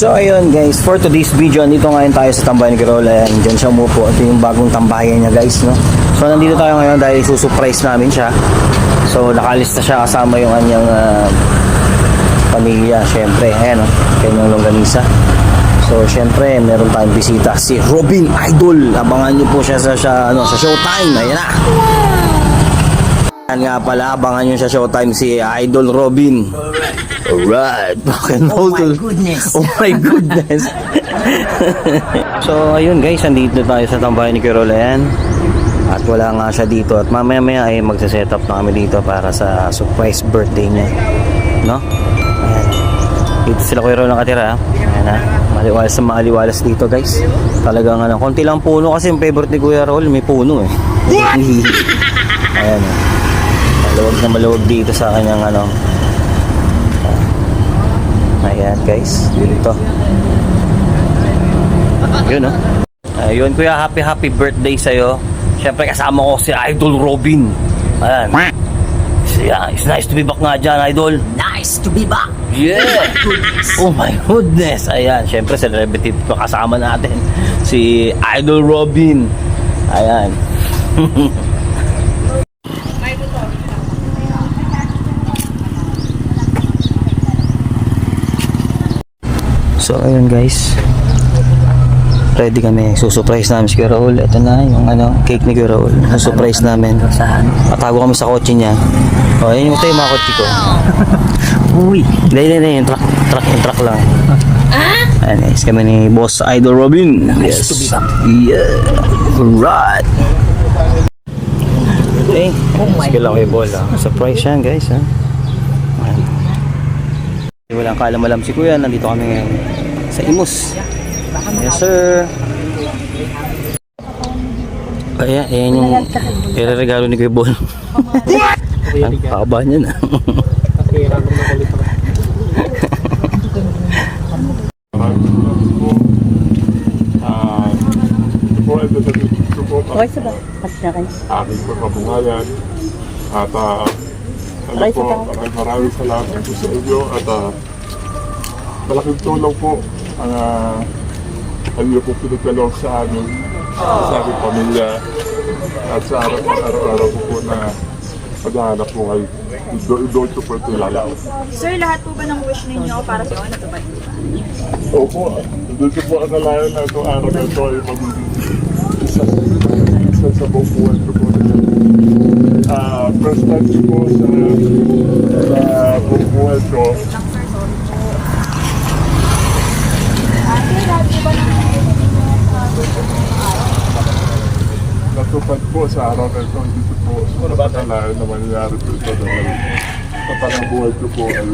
So ayun guys, for today's video, andito ngayon tayo sa tambayan ni Kirol. Ayan, dyan siya umupo. Ito yung bagong tambayan niya guys, no? So nandito tayo ngayon dahil susurprise namin siya. So nakalista siya kasama yung kanyang pamilya, syempre. Ayan, no? Kanyang longganisa. So syempre, meron tayong bisita, si Robin Idol. Abangan niyo po siya sa Showtime. Ayan na. Ayan nga pala, abangan niyo sa Showtime si Idol Robin. Alright. Oh my goodness. Oh my goodness. So ayun guys, andito tayo sa tambayan ni Kirol. Ayan. At wala nga siya dito. At mamaya ay magsa-set up na kami dito para sa surprise birthday niya. No? Ayan. Dito sila Kirol nakatira. Ayan ha. Maliwalas dito guys. Talagang konti lang puno kasi yung favorite ni Kuya Rol, may puno eh. Ayan. Maluwag dito sa kanyang ayan guys, dito. Yun ayun kuya, happy birthday sa'yo. Siyempre kasama ko si Idol Robin. Ayan. Yeah, it's nice to be back nga dyan, Idol. Nice to be back. Yeah. Oh my goodness. Ayan, siyempre celebrity pa kasama natin, si Idol Robin. Ayan. So ayun guys, ready kami. Susurprise namin si Kuya Raul. Ito na yung cake ni Kuya Raul. Susurprise namin. Patago kami sa kotse niya. O, yun yung mga kotse ko. Uy. Hindi, yung truck lang. Ayan guys, kami ni Boss Idol Robin. Nice to be back. Yeah. Alright. Okay. Sige lang kayo ball. Surprise yan guys. Walang kaalam-alam si Kuya. Nandito kami ngayon sa Imus. Yes sir. Ayan yung regalo ni Kuya Bol. Ang haba niya na. Okay, sabah. Pasyakan. Aking pagkabuhayan at alam po, maraming salamat po sa inyo at malaking tulong po ang inyo po pinagkalong sa amin, sa aming pamilya at sa araw-araw po na paghahanap po kayo. Don't support po lalaw. Sir, lahat po ba ng wish ninyo para sa mga natupad po ba? Opo, doon po ang nalayan na itong araw na ito ay magiging isa sa buong buwan ko po. First time ko po sa buong buwan ko. Natupad po sa araw na ito, dito po sa nalayan na mangyayari po ito. Sa panang buhay ko po ay